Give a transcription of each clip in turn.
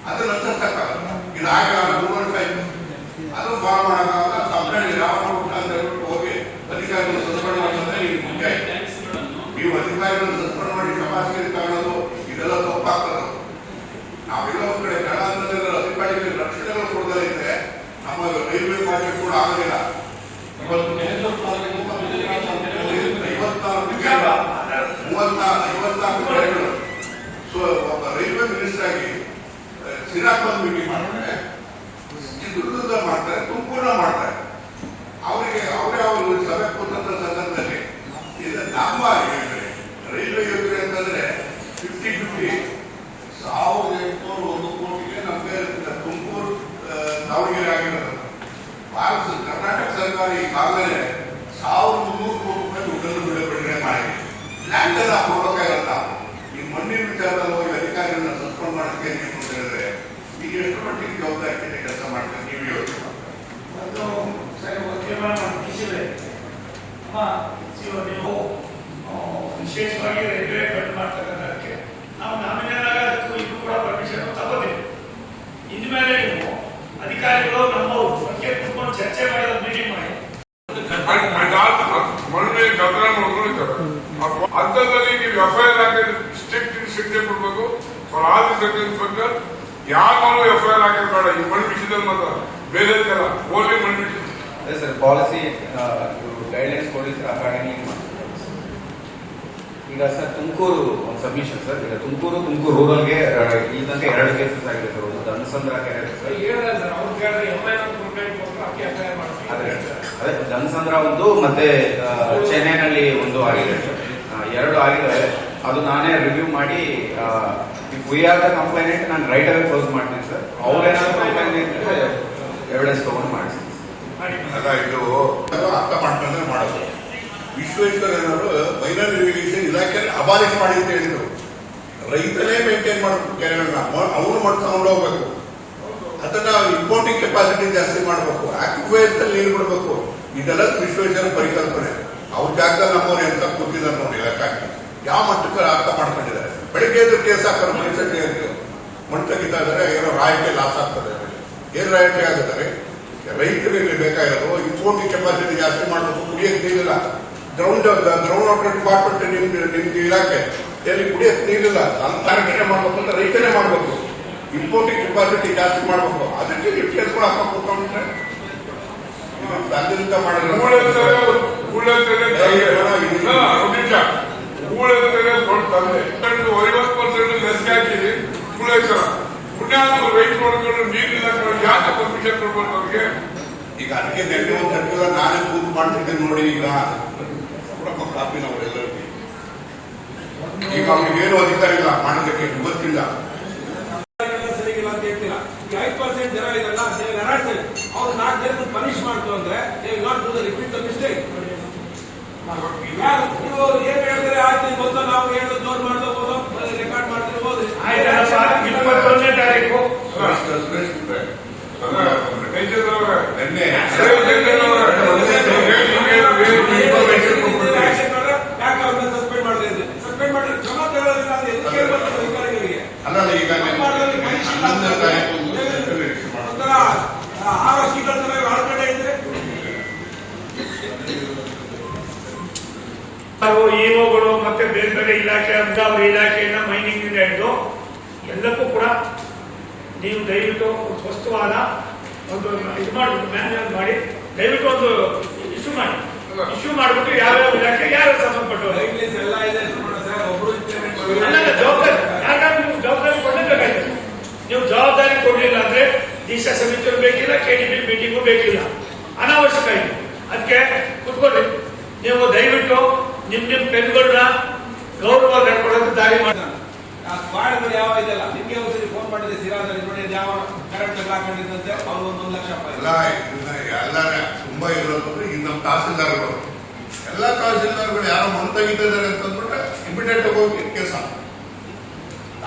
ಅದನ್ನ ಅನುಸರಿಸಕ್ಕಾಗಲ್ಲ. ಇದು ಆಗಲ್ಲ 3 ವರ್ಷ ಆಯ್ತು, ಅದು ಫಾಲೋ ಮಾಡೋಕ್ಕಾಗಲ್ಲ. ಕಂಪ್ಲೇಂಟ್ ಯಾವ ಅಂತ ಹೇಳ್ಬಿಟ್ಟು ಹೋಗಿ ಅಧಿಕಾರಿಗಳು ಸಸ್ಪೆಂಡ್ ಮಾಡಿದ್ರೆ ಈಗ ಮುಖ್ಯ ಆಯ್ತು. ನೀವು ಅಧಿಕಾರಿಗಳನ್ನು ಸಸ್ಪೆಂಡ್ ಮಾಡಿ ಶಮಾಸ್ಗಿರಿ ತಗೊಳ್ಳೋದು ಇದೆಲ್ಲ ತಪ್ಪಾಗ್ತದೆ. ನಾವೆಲ್ಲ ಒಂದ್ ಕಡೆ ಜನಾಂಗದ ಅಧಿಕಾರಿಗಳಿಗೆ ರಕ್ಷಣೆಗಳು ಕೊಡದೇ ಇದ್ರೆ ನಮ್ಮ ರೈಲ್ವೆ ಮಾರ್ಕೆಟ್ ಕೂಡ ಆಗೋದಿಲ್ಲ. ಇವತ್ತು 54 ಕೆರೆಗಳು. ಸೊ ಒಬ್ಬ ರೈಲ್ವೆ ಮಿನಿಸ್ಟರ್ ಆಗಿ ಸಿರಾಕ್ ಬಂದು ಮೀಟಿಂಗ್ ಮಾಡ್ತಾರೆ, ಚಿತ್ರದುರ್ಗ ಮಾಡ್ತಾರೆ, ತುಮಕೂರ ಮಾಡ್ತಾರೆ. ಅವರೇ ಅವರು ಸಭೆ ಕೂತಂತ ಸಂದರ್ಭದಲ್ಲಿ ಇದು ನಮ್ಮ ರೈಲ್ವೆ ಯೋಜನೆ ಅಂತಂದ್ರೆ 50-50 1,801 ಕೋಟಿಗೆ ನಮಗೆ ತುಮಕೂರು ದಾವಣಗೆರೆ ಆಗಿರೋದು. ಭಾರತ ಕರ್ನಾಟಕ ಸರ್ಕಾರ ಈಗಾಗಲೇ 1,300 ಕೋಟಿ ರೂಪಾಯಿ ದುಡ್ಡನ್ನು ಬಿಡುಗಡೆ ಮಾಡಿ ಲ್ಯಾಂಡ್ ಅನ್ನ ಕೊಡಬೇಕಾಗಲ್ಲ. ಈ ಮಣ್ಣಿನ ವಿಚಾರದಲ್ಲಿ ಹೋಗಿ ಅಧಿಕಾರಿಗಳನ್ನ ಸಸ್ಪೆಂಡ್ ಮಾಡೋಕ್ಕೆ ನೀವು ಅಂತ ಹೇಳಿದ್ರೆ ಈಗ ಎಷ್ಟು ಮಟ್ಟಿಗೆ ಜವಾಬ್ದಾರಿ ಕೆಲಸ ಮಾಡ್ತಾರೆ ನೀವು ಯೋಚನೆ ನೀವು ವಿಶೇಷವಾಗಿ ರೈಲ್ವೆ ಕಟ್ ಮಾಡ್ತಕ್ಕಂಥಕ್ಕೆ ನಾವು ನಾಮಿನೇಟ್ ಆಗೋದಕ್ಕೂ ಇದು ಕೂಡ ಪರ್ಮಿಷನ್ ತಗೋತೀವಿ. ಇನ್ಮೇಲೆ ನೀವು ಅಧಿಕಾರಿಗಳು ನಮ್ಮವರು ಬಗ್ಗೆ ಕುತ್ಕೊಂಡು ಚರ್ಚೆ ಮಾಡೋದು ಮೀಟಿಂಗ್ ಮಾಡಿ ಹಂತದಲ್ಲಿ ನೀವು ಎಫ್ಐಆರ್ ಹಾಕಿದ್ರೆ ಸ್ಟ್ರಿಕ್ಟ್ ಶಿಕ್ಷೆ ಕೊಡ್ಬೇಕು. ಆಲ್ ಸಬ್ ಇನ್ಸ್ಪೆಕ್ಟರ್ ಯಾರು ಎಫ್ಐಆರ್ ಹಾಕಿದ್ರೆ ಬೇಡ. ಈ ಮಣ್ಣು ವಿಷಯದಲ್ಲಿ ಮಾತ್ರ ಬೇರೆ ಓನ್ಲಿ ಮಣ್ಣು ವಿಷಯ. ಅದೇ ಸರ್ ಪಾಲಿಸಿ ಗೈಡ್ಲೈನ್ಸ್ ಕೊಡಿದ್ರೆ ಅಕಾರ್ಡಿಂಗ್ಲಿ ಈಗ ಸರ್ ತುಮಕೂರು ಒಂದು ಸಬ್ಮಿಷನ್ ಸರ್. ಈಗ ತುಮಕೂರು ರೂರಲ್ಗೆ ಈ ತನಕ 2 ಕೇಸಸ್ ಆಗಿದೆ ಸರ್. ಒಂದು ಧನಸಂದ್ರ ಕೆರೆ ಅದೇ ಧನಸಂದ್ರ ಒಂದು ಮತ್ತೆ ಚೆನ್ನೈನಲ್ಲಿ ಒಂದು ಆಗಿದೆ ಸರ್. 2 ಆಗಿದ್ದಾರೆ. ಅದು ನಾನೇ ರಿವ್ಯೂ ಮಾಡಿ if we are the complaint ನಾನು ರೈಟ್ ಅವೇ ಕ್ಲೋಸ್ ಮಾಡ್ತೀನಿ ಸರ್. ಅವ್ರೇನಾದ್ರು ಕಂಪ್ಲೇಂಟ್ ಎವಿಡೆನ್ಸ್ ತಗೊಂಡು ಮಾಡಿಸ್ತೀನಿ. ಅಲ್ಲ, ಇದು ಅರ್ಥ ಮಾಡ್ಕೊಂಡ್ರೆ ಮಾಡೋದು. ವಿಶ್ವೇಶ್ವರಯ್ಯನವರು ಮೈನರ್ ಇರಿಗೇಷನ್ ಇಲಾಖೆಯಲ್ಲಿ ಅಬಾಲಿಷ್ ಮಾಡಿ ಅಂತ ಹೇಳಿದ್ರು. ರೈತರೇ ಮೇಂಟೈನ್ ಮಾಡಬೇಕು ಕೆರೆಗಳನ್ನ, ಅವ್ರು ಮಾಡ್ಕೊಂಡು ಹೋಗ್ಬೇಕು. ಅದನ್ನ ಇಂಪೋರ್ಟಿಂಗ್ ಕೆಪಾಸಿಟಿ ಜಾಸ್ತಿ ಮಾಡಬೇಕು, ಆಕ್ವಿಫೈರ್ಸ್ ಅಲ್ಲಿ ನೀರು ಬಿಡಬೇಕು. ಇದೆಲ್ಲ ವಿಶ್ವೇಶ್ವರ ಪರಿಕಲ್ಪನೆ. ಅವ್ರ ಜಾಗದಲ್ಲಿ ನಮ್ಮವ್ರು ಎಂತ ಕೂತಿದ್ದಾರೆ ನೋಡಿ ಇಲಾಖೆ ಯಾವ ಮಟ್ಟಕ್ಕೆ ಅರ್ಥ ಮಾಡ್ಕೊಂಡಿದ್ದಾರೆ. ಬೆಳಿಗ್ಗೆ ಎದ್ದು ಕೇಸ್ ಹಾಕೋರು ಮನುಷ್ಯಕ್ಕೆ ಮಣ್ಣು ತೆಗಿತಾ ಇದ್ದಾರೆ, ಏನೋ ರಾಯಲ್ಟಿ ಲಾಸ್ ಆಗ್ತದೆ. ಏನ್ ರಾಯಲ್ಟಿ ಆಗಿದ್ದಾರೆ? ರೈತರಿಗೆ ಬೇಕಾಗಿರೋದು ಇಂಪೋರ್ಟಿಂಗ್ ಕೆಪಾಸಿಟಿ ಜಾಸ್ತಿ ಮಾಡಬೇಕು. ಕುಡಿಯಕ್ಕೆ ನೀರಿಲ್ಲ. ಗ್ರೌಂಡ್ ವಾಟರ್ ಡಿಪಾರ್ಟ್ಮೆಂಟ್ ನಿಮ್ದು ಇಲಾಖೆ ಎಲ್ಲಿ ಕುಡಿಯಕ್ಕೆ ನೀರಿಲ್ಲ. ಅದನ್ನ ಸಂರಕ್ಷಣೆ ಮಾಡ್ಬೇಕು ಅಂತ ರೈತನೇ ಮಾಡ್ಬೇಕು. ಇಂಪೋರ್ಟಿಂಗ್ ಕೆಪಾಸಿಟಿ ಜಾಸ್ತಿ ಮಾಡ್ಬೇಕು. ಅದಕ್ಕೆ ನೀವು ಕೇಸ್ಗಳು ಹಾಕಿ ಕೂತ್ಕೊಂಡ್ರೆ ಅಲ್ಲಿಂದ ಮಾಡಿದ್ರೆ 50% ಲಸಿಕೆ ಹಾಕಿರಿ ಪುಳೇಶ್ವರ ಪುಣ್ಯಾತ್ಮ ರೈತ ನೋಡ್ಕೊಂಡು ನೀರಿಲ್ಲ ಯಾಕೆ ಪರ್ಮಿಷನ್ ಕೊಡ್ಬೇಕು ಅವ್ರಿಗೆ? ಈಗ ಅದಕ್ಕೆ ನೆಟ್ಟಿಲ್ಲ ನಾನೇ ಕೂತ್ ಮಾಡ್ತಿದ್ದೆ ನೋಡಿ. ಈಗ ಕಾಪಿ ನಾವೆಲ್ಲರಿಗೆ ಈಗ ಅವ್ರಿಗೆ ಏನು ಅಧಿಕಾರ ಇಲ್ಲ ಮಾಡೋದಕ್ಕೆ ಗೊತ್ತಿಲ್ಲ. ಸರಿಗಿಲ್ಲ ಅಂತ ಹೇಳ್ತೀರಾ. 5% ಜನ ಇದೆಲ್ಲ ಅವ್ರು 4 ಜನ ಪನಿಷ್ ಮಾಡ್ತು ಅಂದ್ರೆ ರಿಪೀಟ್ ದ ಮಿಸ್ಟೇಕ್. ಏನ್ ಹೇಳ್ತಾರೆ ಆಯ್ತು ಗೊತ್ತಾ, ನಾವು ಹೇಳೋದು ಜೋರ್ ಮಾಡ್ತಾ ಹೋದೋ ರೆಕಾರ್ಡ್ ಮಾಡ್ತೀವಿ ಹೋದ್ರಿ. 21ನೇ ತಾರೀಕು ಸಸ್ಪೆಂಡ್ ಮಾಡಿದ್ರೆ ಕ್ರಮ ತಗೊಳ್ಳೋದಿಲ್ಲ ಅಂತ ಅಧಿಕಾರಿಗಳಿಗೆ. ಅಲ್ಲ, ಈಗ ಇಒಗಳು ಮತ್ತೆ ಬೇರೆ ಬೇರೆ ಇಲಾಖೆ ಅಬ್ಜಾವರ್ ಇಲಾಖೆಯಿಂದ ಮೈನಿಂಗ್ ಇಂದ ಹಿಡಿದು ಎಲ್ಲಕ್ಕೂ ಕೂಡ ನೀವು ದಯವಿಟ್ಟು ಸ್ಪಷ್ಟವಾದ ಒಂದು ಇದು ಮಾಡ್ಬಿಟ್ಟು ಮ್ಯಾನ್ಯಲ್ ಮಾಡಿ ದಯವಿಟ್ಟು ಒಂದು ಇಶ್ಯೂ ಮಾಡಿಬಿಟ್ಟು ಯಾವ್ಯಾವ ಇಲಾಖೆ ಯಾವ್ಯಾವ ಸಂಬಂಧಪಟ್ಟವರು ಎಲ್ಲ ಇದೆ ಒಬ್ರು ಜವಾಬ್ದಾರಿ. ಯಾಕಂದ್ರೆ ನೀವು ಜವಾಬ್ದಾರಿ ಕೊಡಲೇಬೇಕಾಯ್ತು. ನೀವು ಜವಾಬ್ದಾರಿ ಕೊಡ್ಲಿಲ್ಲ ಅಂದ್ರೆ ದಿಶಾ ಸಮಿತಿಯವರು ಬೇಕಿಲ್ಲ, ಕೆಡಿಪಿ ಮೀಟಿಂಗು ಬೇಕಿಲ್ಲ, ಅನಾವಶ್ಯಕ ಇದೆ. ಅದಕ್ಕೆ ಕುತ್ಕೊಳ್ಳಿ. ನೀವು ದಯವಿಟ್ಟು ನಿಮ್ ಪೆನ್ಗಳನ್ನ ಗೌರವ ಕೊಡೋದು ದಾರಿ ಮಾಡಿ. ಸ್ಕ್ವಾಡ್ಗಳು ಯಾವ ಇದೆಲ್ಲ ನಿಮ್ಗೆ ಒಂದ್ಸರಿ ಫೋನ್ ಮಾಡಿದ್ರೆ ಸಿರಾದಲ್ಲಿ ನೋಡಿ ಯಾವ ಕರೆಕ್ಟ್ ಹಾಕೊಂಡಿದ್ದಂತೆ ಅವ್ರು 1 ಲಕ್ಷ ರೂಪಾಯಿ ಎಲ್ಲ ತುಂಬಾ ಇರೋದು. ಈಗ ನಮ್ಮ ತಹಸೀಲ್ದಾರ್ಗಳು ಎಲ್ಲಾ ತಹಸೀಲ್ದಾರ್ಗಳು ಯಾರೋ ಮಣ್ಣು ತೆಗಿತಿದ್ದಾರೆ ಅಂತಂದ್ಬಿಟ್ರೆ ಇಮಿಡಿಯೇಟ್ ಹೋಗಿ ಕೇಸ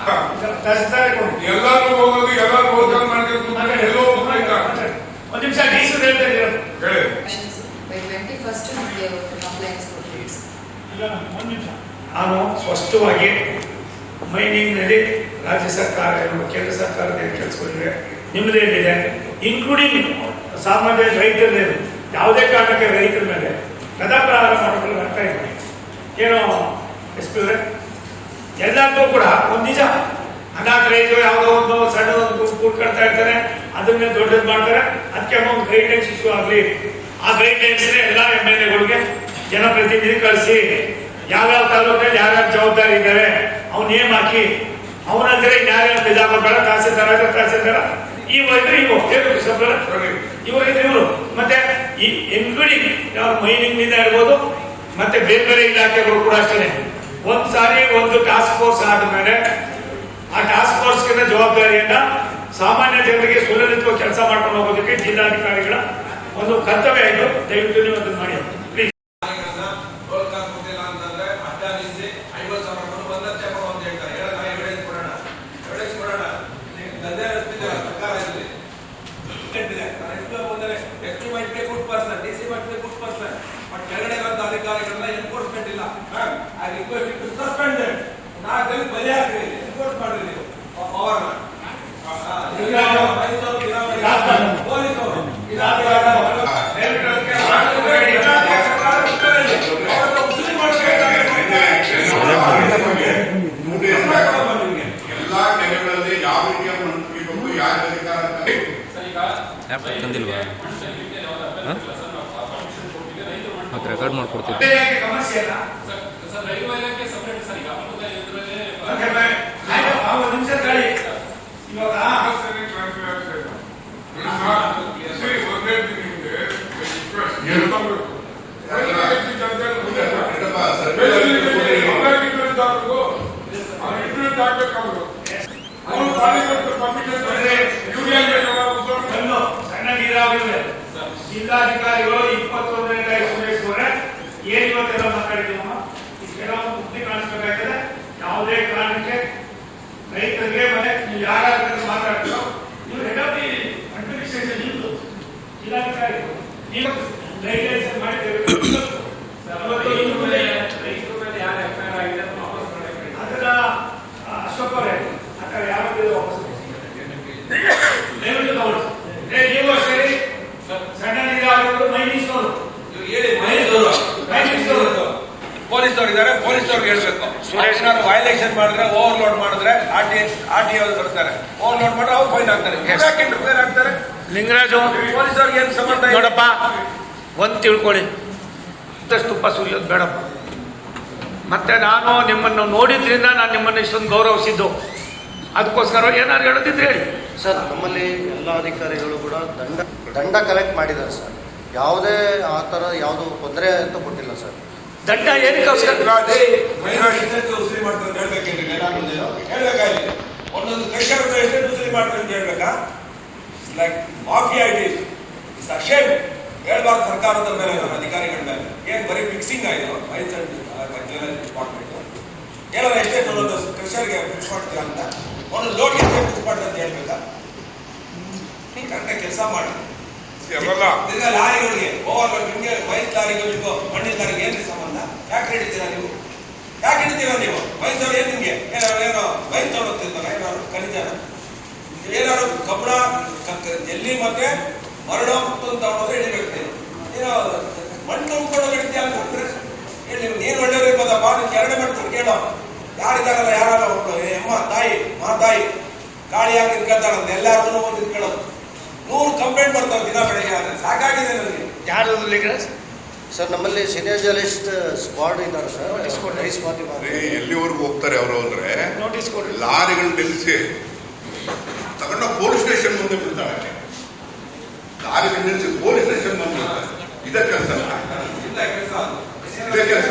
ಎಲ್ಲಾರು ಹೋಗೋದು ಎಲ್ಲಾರು ಹೋಗಿ ಮಾಡ್ಕೊಂಡು ಎಲ್ಲೋ ಒಂದ್ ನಿಮಿಷ ಡೀಸಲ್ ಹೇಳ್ತಾ ಇದ್ದೀರಾ ಹೇಳಿ. ನಾನು ಸ್ಪಷ್ಟವಾಗಿ ಮೈನಿಂಗ್ ನಲ್ಲಿ ರಾಜ್ಯ ಸರ್ಕಾರ ಕೇಂದ್ರ ಸರ್ಕಾರದ ಕೆಲಸಗಳಿವೆ, ನಿಮ್ಮದೇನಿದೆ, ಇನ್ಕ್ಲೂಡಿಂಗ್ ಸಾಮಾನ್ಯ ರೈತರದೇನು. ಯಾವುದೇ ಕಾರಣಕ್ಕೆ ರೈತರ ಮೇಲೆ ಗದಾಪ್ರಹಾರ ಮಾಡೋದು ಅರ್ಥ ಇದೆ. ಏನೋ ಎಸ್ ಪಿ ಅವರೇ, ಎಲ್ಲರಿಗೂ ಕೂಡ ಒಂದು ನಿಜ, ಅನಾಥ ರೈತರು ಯಾವುದೋ ಒಂದು ಸಣ್ಣ ಒಂದು ಕೂಡ್ಕೊಳ್ತಾ ಇರ್ತಾರೆ, ಅದನ್ನೇ ದೊಡ್ಡದು ಮಾಡ್ತಾರೆ. ಅದಕ್ಕೆ ಒಂದು ಗೈಡ್ಲೈನ್ಸ್ ಇಶ್ಯೂ ಆಗಲಿ, ಆ ಗೈಡ್ಲೈನ್ಸ್ ಎಲ್ಲ MLAಗಳಿಗೆ ಜನಪ್ರತಿನಿಧಿ ಕಳಿಸಿ, ಯಾವ್ಯಾವ ತಾಲೂಕಲ್ಲಿ ಯಾರ್ಯಾವ ಜವಾಬ್ದಾರಿ ಇದ್ದಾರೆ ಅವ್ನ ನೇಮ್ ಹಾಕಿ, ಅವನಂದ್ರೆ ಯಾರ್ಯಾರು ಬೇಡ, ತಹಸೀಲ್ದಾರ ಈ ವೈದ್ಯರು ಇವರು ಮತ್ತೆ ಈ ಇನ್ಕ್ಲೂಡಿಂಗ್ ಮೈನಿಂಗ್ ನಿಂದ ಇರ್ಬೋದು, ಮತ್ತೆ ಬೇರೆ ಬೇರೆ ಇಲಾಖೆಗಳು ಕೂಡ ಅಷ್ಟೇ. ಒಂದ್ ಸಾರಿ ಒಂದು ಟಾಸ್ಕ್ ಫೋರ್ಸ್ ಆದ್ಮೇಲೆ ಆ ಟಾಸ್ಕ್ ಫೋರ್ಸ್ಗೆ ಜವಾಬ್ದಾರಿಯನ್ನ ಸಾಮಾನ್ಯ ಜನರಿಗೆ ಸುಲಲಿತವಾಗಿ ಕೆಲಸ ಮಾಡ್ಕೊಂಡು ಹೋಗೋದಕ್ಕೆ ಜಿಲ್ಲಾಧಿಕಾರಿಗಳ ಒಂದು ಕರ್ತವ್ಯ ಆಯಿತು. ದಯವಿಟ್ಟು ನೀವು ಅದನ್ನು ಮಾಡಿ ಪ್ಲೀಸ್. ಅಧಿಕಾರಿಗಳನ್ನ ಎನ್ಫೋರ್ಸ್ಮೆಂಟ್ ಇಲ್ಲ. I request to suspend them. ನಾಲ್ಕು ಬಲಿ ಹಾಕ್ರಿ, ಎನ್ಫೋರ್ಸ್ ಮಾಡ್ರಿ ನೀವು ಪವರ್ನ. ಎಲ್ಲಾ ಕೆರೆಗಳಲ್ಲಿ ಯಾವ ರೀತಿಯ ಮಣ್ಣು ಕುಡಿಬೇಕು, ಯಾರ ಅಧಿಕಾರ ತಂದಿಲ್ವಾ ಮತ್ತೆ ರೆಕಾರ್ಡ್ ಮಾಡ್ಕೊಡ್ತೀವಿ. ಸಮಸ್ಯೆ ಇಲ್ಲ ನಿಮಿಷ ತಳಿ ಇವಾಗ ಸಣ್ಣ ನೀರಾವರಿ ಜಿಲ್ಲಾಧಿಕಾರಿಗಳು 21ನೇ ತಾರೀಕು ಸುರೇಶ್ ಅವರೇ ಏನ್ ಇವತ್ತೆಲ್ಲ ಮಾತಾಡಿದ್ದೀವಮ್ಮ, ಇಷ್ಟೆಲ್ಲ ಬುದ್ಧಿ ಕಾಣಿಸ್ಬೇಕಾಗಿದೆ. ಯಾವುದೇ ಕಾರಣಕ್ಕೆ ರೈತರಿಗೆ ಮನೆ ನೀವು ಯಾರಾದ್ರೂ ಮಾತಾಡ್ತೀರೋ ನೀವು ಹೆಡ್ ಆಫ್ ದಿ ಅಡ್ಮಿನಿಸ್ಟ್ರೇಷನ್ ನಿಮ್ದು ಜಿಲ್ಲಾಧಿಕಾರಿಗಳು ನೀವು ಗೈಡ್ಲೈನ್ಸ್ ಮಾಡಿದ್ದೇವೆ. ಅದನ್ನ ಅಶೋಕ್ ಅವರೇ ಅಥವಾ ಯಾವಾಗ ವಾಪಸ್ ದಯವಿಟ್ಟು ತಗೊಳ್ಳಿ. ನೀವು ಅಷ್ಟೇ ಸಣ್ಣ ನೀರಾವರಿಗಳು ಮೈನಿಸ್ನವರು ಪೊಲೀಸ್ನವ್ರು ಇದ್ದಾರೆ, ಪೊಲೀಸ್ನವ್ರಿಗೆ ಹೇಳ್ಬೇಕು. ಏನಾದ್ರು ವೈಲೇಷನ್ ಮಾಡಿದ್ರೆ, ಓವರ್ಲೋಡ್ ಮಾಡಿದ್ರೆ RTO ಅವರು ಬರ್ತಾರೆ. ಓವರ್ಲೋಡ್ ಮಾಡಿದ್ರೆ ಅವ್ರು ಫೈನ್ ಹಾಕ್ತಾರೆ. ರಿಪೇರ್ ಆಗ್ತಾರೆ. ಲಿಂಗರಾಜು ಪೊಲೀಸ್ನವ್ರಿಗೆ ಏನು ಸಂಬಂಧ? ನೋಡಪ್ಪ, ಒಂದು ತಿಳ್ಕೊಳ್ಳಿ, ತುಪ್ಪ ಸುರಿಯೋದು ಬೇಡಪ್ಪ. ಮತ್ತೆ ನಾನು ನಿಮ್ಮನ್ನು ನೋಡಿದ್ರಿಂದ ನಾನು ನಿಮ್ಮನ್ನು ಇಷ್ಟೊಂದು ಗೌರವಿಸಿದ್ದು, ಅದಕ್ಕೋಸ್ಕರ ಏನಾದ್ರು ಹೇಳೋದಿದ್ರೆ ಹೇಳಿ ಸರ್. ನಮ್ಮಲ್ಲಿ ಎಲ್ಲ ಅಧಿಕಾರಿಗಳು ಕೂಡ ದಂಡ ಕಲೆಕ್ಟ್ ಮಾಡಿದ್ದಾರೆ ಸರ್. ಯಾವುದೇ ಆ ಥರ ಯಾವುದು ತೊಂದರೆ ಅಂತ ಕೊಟ್ಟಿಲ್ಲ ಸರ್. ದಂಡ ಏನಕ್ಕೋಸ್ಕರ ಉಸಿರಿ ಮಾಡ್ತಾರೆ ಹೇಳ್ಬೇಕೇನ್ರಿ? ಹೇಳ್ಬೇಕಾಗಿ ಒಂದೊಂದು ಕೃಷಿಕರ ಎಷ್ಟು ಉಸಿರಿ ಮಾಡ್ತಾರೆ ಅಂತ ಹೇಳ್ಬೇಕಾ? Like mafia it's a shame. ಹೇಳ್ಬಾರ್ದು ಸರ್ಕಾರದ ಮೇಲೆ, ಅಧಿಕಾರಿಗಳ ಮೇಲೆ. ಏನ್ ಬರೀ ಫಿಕ್ಸಿಂಗ್ ಆಯ್ತು ಮೈನ್ಸ್ ಅಂಡ್ ಡಿಪಾರ್ಟ್ಮೆಂಟ್ ಏನಾದ್ರು ಎಷ್ಟೇ ಒಂದೊಂದು ಕೃಷಿಕರಿಗೆ ಫಿಕ್ಸ್ ಮಾಡ್ತೀರಾ ಅಂತ, ಒಂದು ಲೋಡ್ಗೆ ಎಷ್ಟೇ ಫಿಕ್ಸ್ ಮಾಡ್ತಾರೆ ಅಂತ ಹೇಳ್ಬೇಕಾ? ಕರೆಕ್ಟಾಗಿ ಕೆಲಸ ಮಾಡಿ. ಲಾರಿಗಳಿಗೆ ಓವರ್ಲೋಡ್, ನಿಮ್ಗೆ ಮೈನ್ಸ್ ಲಾರಿಗಳಿಗೂ ಮಣ್ಣಿನ ಲಾರಿಗೆ ಏನ್ರಿ ಸಂಬಂಧ? ಯಾಕೆ ಹಿಡಿತೀರಾ ನೀವು? ಯಾಕೆ ಹಿಡಿತೀರಾ ನೀವು? ಮೈಸೂರು ಏನ್ ನಿಮ್ಗೆ ಏನೋ ಮೈನ್ಸ್ ತಗೊಳ್ತಿರ್ತಾರ, ಏನಾದ್ರು ಖನಿಜನ, ಏನಾದ್ರು ಕಬ್ಬಣ, ಎಲ್ಲಿ ಮತ್ತೆ ಮರಳು ಮತ್ತೊಂದು ತಗೊಂಡ್ರೆ ಹಿಡಿಬೇಕು. ಏನೋ ಮಣ್ಣು ತುಂಬಿಕೊಂಡು ಹಿಡಿತೀಯ ಅಂತಂದ್ರೆ ಹೇಳಿ. ನೀನು ಒಳ್ಳೆಯವ್ರು ಇರ್ಬೋದಪ್ಪ, ನೀನು ಕೆರಡೆ ಮಾಡ್ಕೊಂಡು ಕೇಳೋ. ಯಾರಿದ್ದಾರಲ್ಲ, ಯಾರಲ್ಲ ಒಬ್ಬಳು ಅಮ್ಮ ತಾಯಿ ಮಾತಾಯಿ ಕಾಳಿಯಾಗಿ ನಿಂತ್ಕೊಳ್ತಾಳಂತ ಎಲ್ಲಾರ್ಗು ಒಂದು ನಿಂತ್ಕೊಳ್ಳೋದು. 100 ಕಂಪ್ಲೇಂಟ್ ಬರ್ತಾವೆ ದಿನ ಬೆಳಗ್ಗೆ. ಆದರೆ ಸಾಕಾಗಿದೆ ನನಗೆ. ಯಾರು ಲಿಂಗರಾಜ್ ಸರ್ ನಮ್ಮಲ್ಲಿ ಸೀನಿಯರ್ ಜರ್ನಲಿಸ್ಟ್ ಸ್ಕ್ವಾಡ್ ಇದ್ದಾರೆ ಸರ್. ಎಲ್ಲಿವರೆಗೂ ಹೋಗ್ತಾರೆ ಅವರು ಅಂದ್ರೆ ನೋಟಿಸ್ ಕೊಡಿ. ಲಾರಿಗಳು ನಿಲ್ಲಿಸಿ ತಗೊಂಡ ಪೊಲೀಸ್ ಸ್ಟೇಷನ್ ಮುಂದೆ ಬಿಡ್ತಾರೆ. ಲಾರಿಗಳು ನಿಲ್ಲಿಸಿ ಪೊಲೀಸ್ ಸ್ಟೇಷನ್ ಮುಂದೆ ಇದೇ ಕೆಲಸ, ಇದೇ ಕೆಲಸ